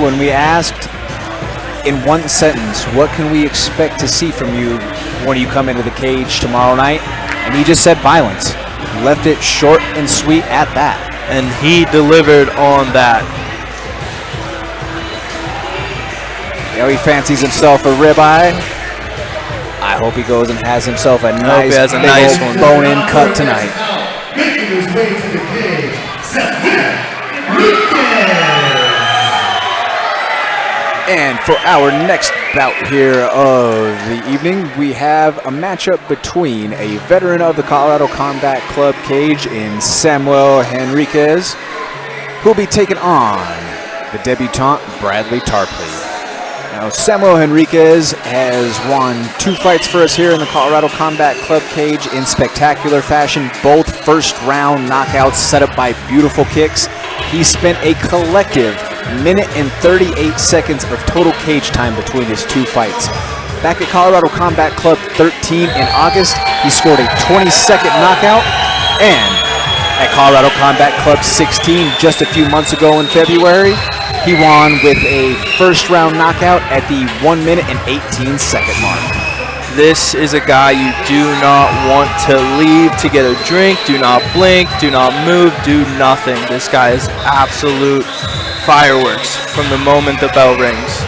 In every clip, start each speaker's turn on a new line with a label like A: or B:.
A: when we asked in one sentence, what can we expect to see from you when you come into the cage tomorrow night? And he just said violence. Left it short and sweet at that.
B: And he delivered on that.
A: You know, he fancies himself a ribeye. I hope he goes and has himself a nice, big old bone-in cut tonight.
C: Making his way to the cage, Henrique.
A: And for our next bout here of the evening, we have a matchup between a veteran of the Colorado Combat Club cage in Samuel Henriquez, who will be taking on the debutant Bradley Tarpley. Now, Samuel Henriquez has won 2 fights for us here in the Colorado Combat Club cage in spectacular fashion, both first-round knockouts set up by beautiful kicks. He spent a collective minute and 38 seconds of total cage time between his 2 fights. Back at Colorado Combat Club 13 in August, he scored a 20-second knockout, and at Colorado Combat Club 16 just a few months ago in February, he won with a first-round knockout at the 1 minute and 18-second mark.
B: This is a guy you do not want to leave to get a drink. Do not blink, do not move, do nothing. This guy is absolute fireworks from the moment the bell rings.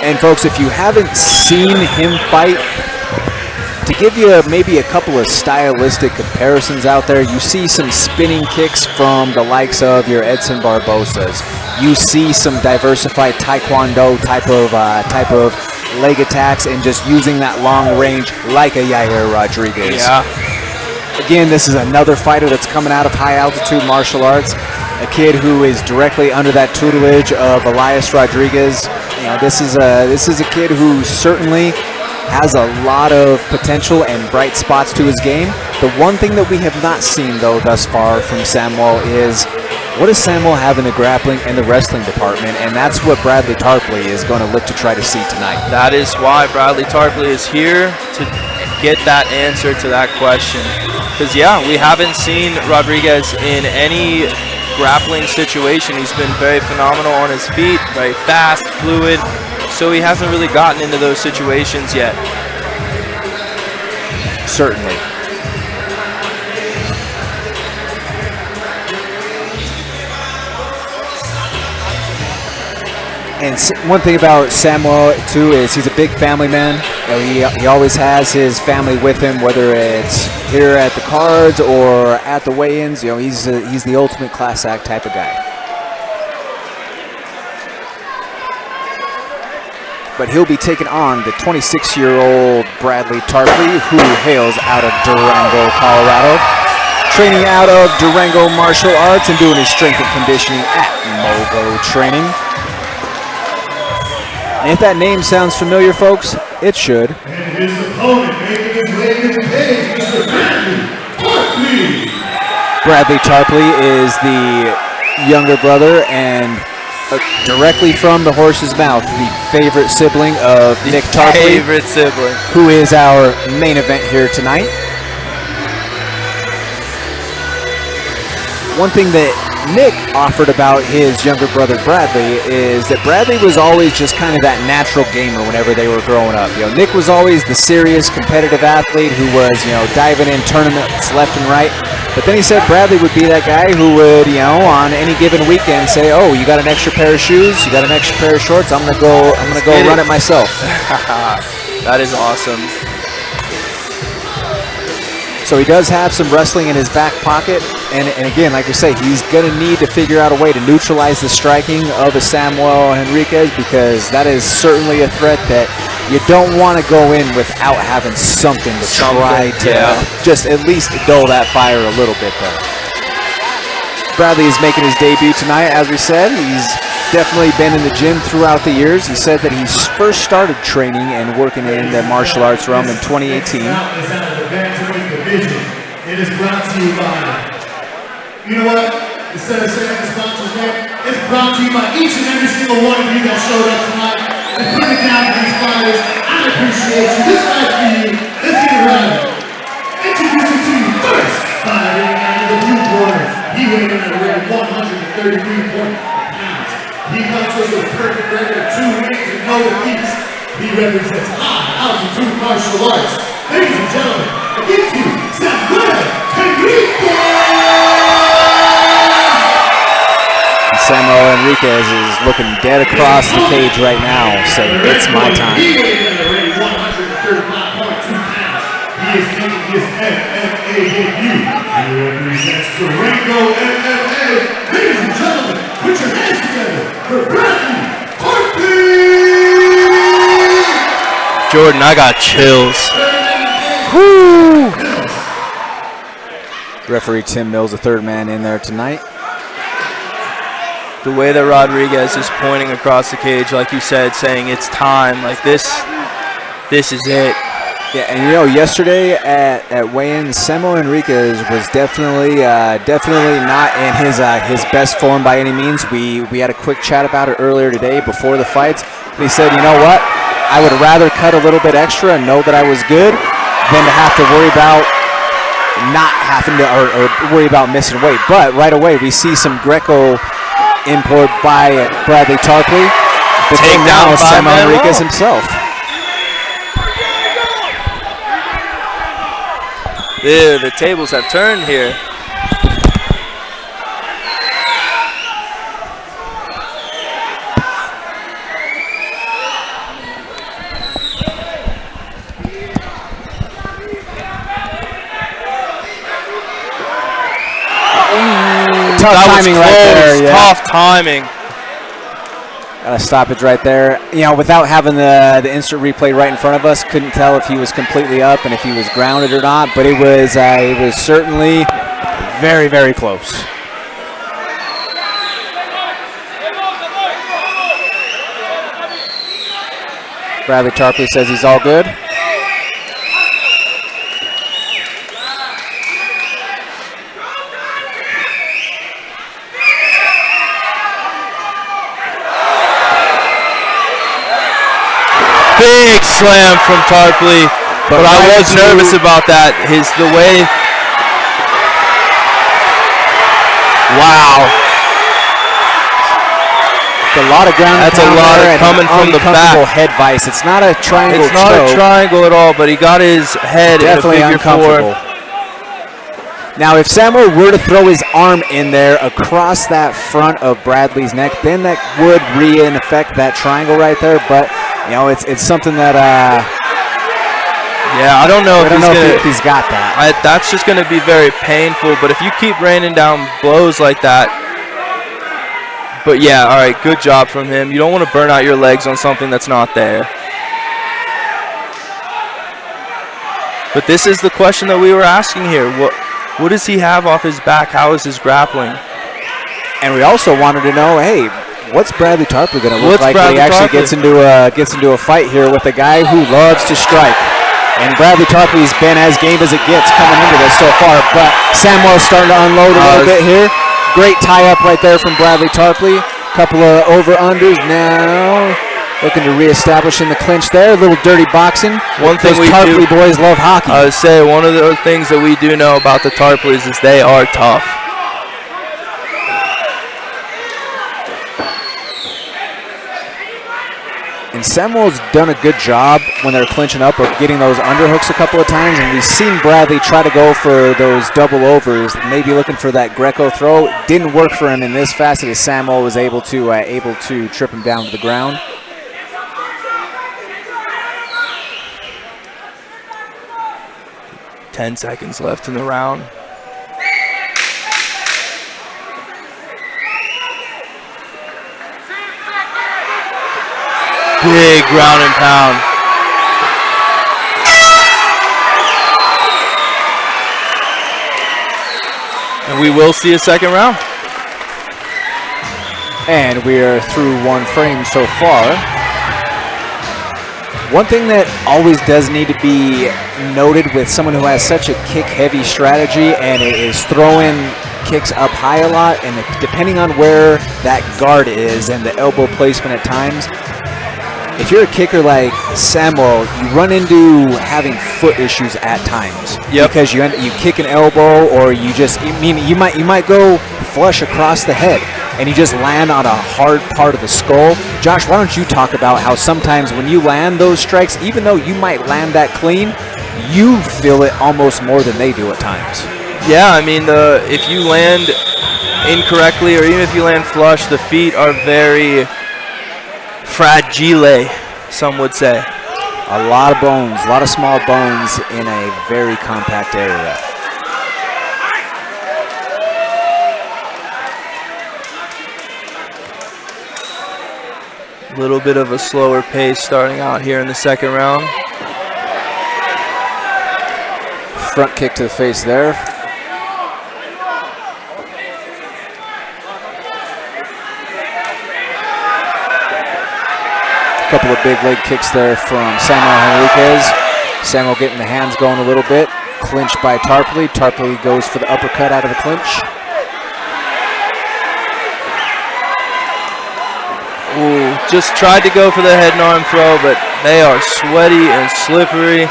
A: And folks, if you haven't seen him fight, to give you maybe a couple of stylistic comparisons out there, you see some spinning kicks from the likes of your Edson Barbosas. You see some diversified Taekwondo type of leg attacks and just using that long range like a Yair Rodriguez.
B: Yeah.
A: Again, this is another fighter that's coming out of high altitude martial arts, a kid who is directly under that tutelage of Elias Rodriguez. You know, this is a kid who certainly has a lot of potential and bright spots to his game. The one thing that we have not seen, though, thus far from Samuel is what does Samuel have in the grappling and the wrestling department, and that's what Bradley Tarpley is going to look to try to see tonight.
B: That is why Bradley Tarpley is here, to get that answer to that question. Because, yeah, we haven't seen Rodriguez in any grappling situation. He's been very phenomenal on his feet, very fast, fluid, so he hasn't really gotten into those situations yet.
A: Certainly. And one thing about Samuel, too, is he's a big family man. You know, he always has his family with him, whether it's here at the cards or at the weigh-ins. You know, he's the ultimate class act type of guy. But he'll be taking on the 26-year-old Bradley Tarpley, who hails out of Durango, Colorado, training out of Durango Martial Arts and doing his strength and conditioning at Mogo Training. And if that name sounds familiar, folks, it should.
C: And his opponent making his way to the cage, Mr. Bradley Tarpley.
A: Bradley Tarpley is the younger brother and directly from the horse's mouth, the favorite sibling of Nick Tarpley.
B: Favorite sibling.
A: Who is our main event here tonight. One thing that Nick offered about his younger brother Bradley is that Bradley was always just kind of that natural gamer whenever they were growing up. You know, Nick was always the serious competitive athlete who was, you know, diving in tournaments left and right. But then he said Bradley would be that guy who would, you know, on any given weekend say, "Oh, you got an extra pair of shoes? You got an extra pair of shorts? I'm gonna go run it myself."
B: That is awesome.
A: So he does have some wrestling in his back pocket, and again, like I say, he's going to need to figure out a way to neutralize the striking of a Samuel Henriquez, because that is certainly a threat that you don't want to go in without having something to try to just at least dull that fire a little bit there. Bradley is making his debut tonight, as we said. He's definitely been in the gym throughout the years. He said that he first started training and working in the martial arts realm in 2018.
C: It is brought to you by, you know what, instead of saying the sponsor's name, it's brought to you by each and every single one of you that showed up tonight and put it down to these fighters. I appreciate you. This guy's for you. Let's get it right. Introducing to you first, fighting out of the blue corner. He weighed in at a rate of 133.4 pounds. He comes with a perfect record of 2 wins and no defeats. He represents high altitude martial arts. Ladies and gentlemen, against you, Samuel Henrique!
A: Samuel Henriquez is looking dead across the cage right now, saying it's my time.
C: He weighs already 135.2 pounds. He is making his MMA debut. He represents Durango MMA. Ladies and gentlemen, put your hands together for Bradley Tarpley!
B: Jordan, I got chills.
A: Woo! Referee Tim Mills, the third man in there tonight.
B: The way that Rodriguez is pointing across the cage, like you said, saying it's time, like this is it.
A: Yeah, and you know, yesterday at weigh-in, Samuel Henriquez was definitely not in his best form by any means. We had a quick chat about it earlier today before the fights. And he said, you know what, I would rather cut a little bit extra and know that I was good than to have to worry about not having to or worry about missing weight. But right away, we see some Greco import by Bradley Tarpley. The
B: Take down by
A: Samuel Henriquez
B: Manuel
A: himself.
B: Ew, the tables have turned here.
A: Tough timing right there. Yeah.
B: Tough timing.
A: Got a stoppage right there. You know, without having the instant replay right in front of us, couldn't tell if he was completely up and if he was grounded or not. But it was certainly very, very close. Bradley Tarpley says he's all good.
B: Big slam from Tarpley, but I was nervous about that. The way. Wow.
A: A lot of ground.
B: That's a lot of coming from the back.
A: Head vice. It's not a triangle.
B: It's not a triangle at all, but he got his head
A: definitely
B: in a figure 4.
A: Now, if Samuel were to throw his arm in there across that front of Bradley's neck, then that would re-affect that triangle right there. But you know, it's something that
B: yeah, I don't know
A: if he's got that.
B: That's just going to be very painful. But if you keep raining down blows like that, but yeah, all right, good job from him. You don't want to burn out your legs on something that's not there. But this is the question that we were asking here. What does he have off his back? How is his grappling?
A: And we also wanted to know, hey, what's Bradley Tarpley going to look like when he actually gets into a fight here with a guy who loves to strike? And Bradley Tarpley's been as game as it gets coming into this so far. But Samuel's starting to unload a little bit here. Great tie-up right there from Bradley Tarpley. Couple of over-unders now. Looking to reestablish in the clinch there. A little dirty boxing.
B: One thing we
A: Tarpley boys love hockey.
B: I would say one of the things that we do know about the Tarpleys is they are tough.
A: And Samuel's done a good job when they're clinching up of getting those underhooks a couple of times, and we've seen Bradley try to go for those double overs, maybe looking for that Greco throw. Didn't work for him in this facet as Samuel was able to trip him down to the ground.
B: Ten seconds left in the round. Big ground and pound. And we will see a second round.
A: And we are through one frame so far. One thing that always does need to be noted with someone who has such a kick-heavy strategy and is throwing kicks up high a lot, and depending on where that guard is and the elbow placement at times, if you're a kicker like Samuel, you run into having foot issues at times.
B: Yep.
A: Because you kick an elbow, or you might go flush across the head, and you just land on a hard part of the skull. Josh, why don't you talk about how sometimes when you land those strikes, even though you might land that clean, you feel it almost more than they do at times.
B: Yeah, I mean, if you land incorrectly or even if you land flush, the feet are very fragile, some would say.
A: A lot of bones, a lot of small bones in a very compact area.
B: A little bit of a slower pace starting out here in the second round.
A: Front kick to the face there. A couple of big leg kicks there from Samuel Henriquez. Samuel getting the hands going a little bit. Clinched by Tarpley. Tarpley goes for the uppercut out of the clinch.
B: Ooh, just tried to go for the head and arm throw, but they are sweaty and slippery.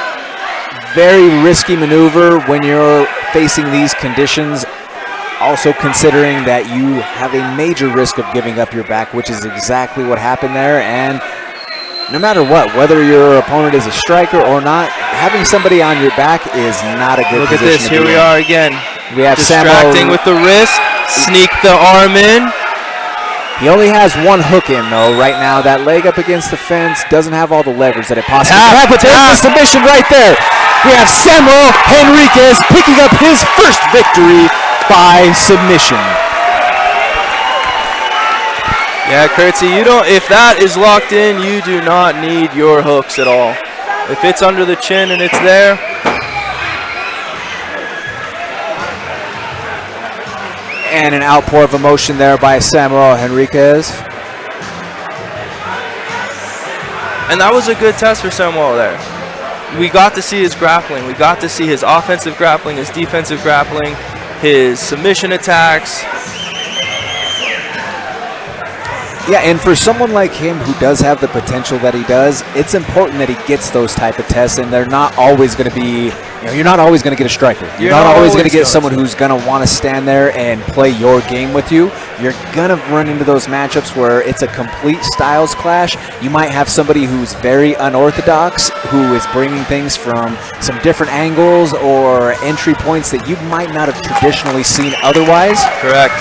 A: Very risky maneuver when you're facing these conditions. Also considering that you have a major risk of giving up your back, which is exactly what happened there. And no matter what, whether your opponent is a striker or not, having somebody on your back is not a good
B: Look at
A: position
B: this,
A: to
B: here
A: be
B: we
A: in.
B: are again.
A: We have
B: distracting
A: Samuel
B: with the wrist, sneak the arm in.
A: He only has one hook in, though, right now. That leg up against the fence doesn't have all the leverage that it possibly could have, but there's the submission right there. We have Samuel Henriquez picking up his first victory by submission.
B: Yeah, Curtsy, if that is locked in, you do not need your hooks at all. If it's under the chin and it's there,
A: and an outpour of emotion there by Samuel Henriquez.
B: and that was a good test for Samuel there. We got to see his grappling. We got to see his offensive grappling, his defensive grappling, his submission attacks.
A: Yeah, and for someone like him who does have the potential that he does, it's important that he gets those type of tests, and they're not always going to be, you're not always going to get a striker. You're not always going to get someone who's going to want to stand there and play your game with you. You're going to run into those matchups where it's a complete styles clash. You might have somebody who's very unorthodox, who is bringing things from some different angles or entry points that you might not have traditionally seen otherwise.
B: Correct.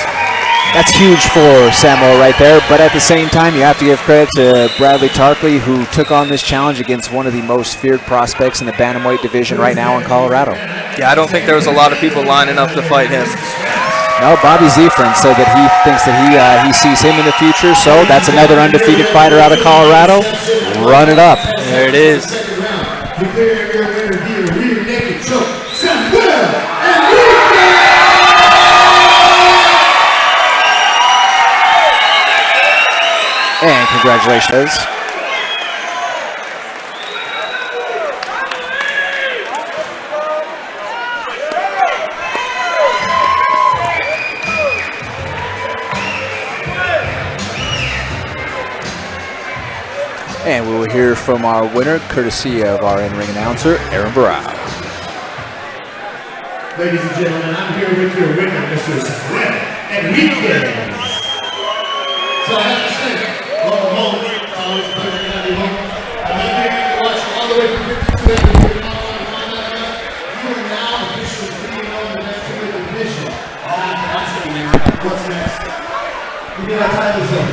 A: That's huge for Samuel right there, but at the same time, you have to give credit to Bradley Tarpley, who took on this challenge against one of the most feared prospects in the bantamweight division right now in Colorado.
B: Yeah, I don't think there was a lot of people lining up to fight him.
A: No, Bobby Zefrin said that he thinks that he sees him in the future, so that's another undefeated fighter out of Colorado. Run it up.
B: There it is.
A: And congratulations. And we will hear from our winner, courtesy of our in-ring announcer, Aaron Barrow.
C: Ladies and gentlemen, I'm here with your winner, Mr. Henrique. So I have to say, welcome home. It's always a pleasure to have you home. I'm here to watch you all the way from 52 to you are now officially being on the next division. What's next? Give me that title zone.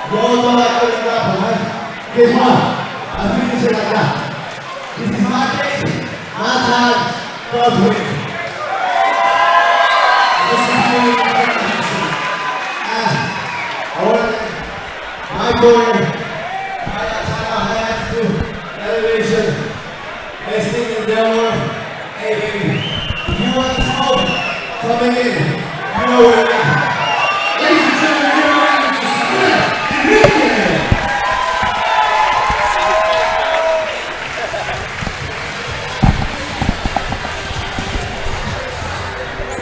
C: Yo no la quiero grapple, man. Guess what? I finish it like that. This is my case. My time. God's winning. This is really my corner, I have to elevation, best thing in the world. Hey baby, if you want to smoke, coming in, you know where it is. Ladies and gentlemen, you're ready to Henrique.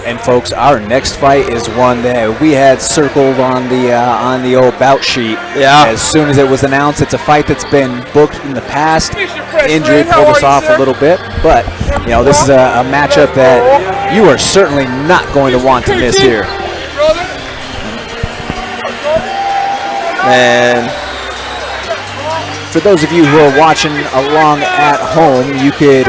A: And folks, our next fight is one that we had circled on the old bout sheet.
B: Yeah.
A: As soon as it was announced, it's a fight that's been booked in the past. Injury pulled us off a little bit, but this is a matchup that you are certainly not going to want to miss here.
B: Man.
A: For those of you who are watching along at home, you could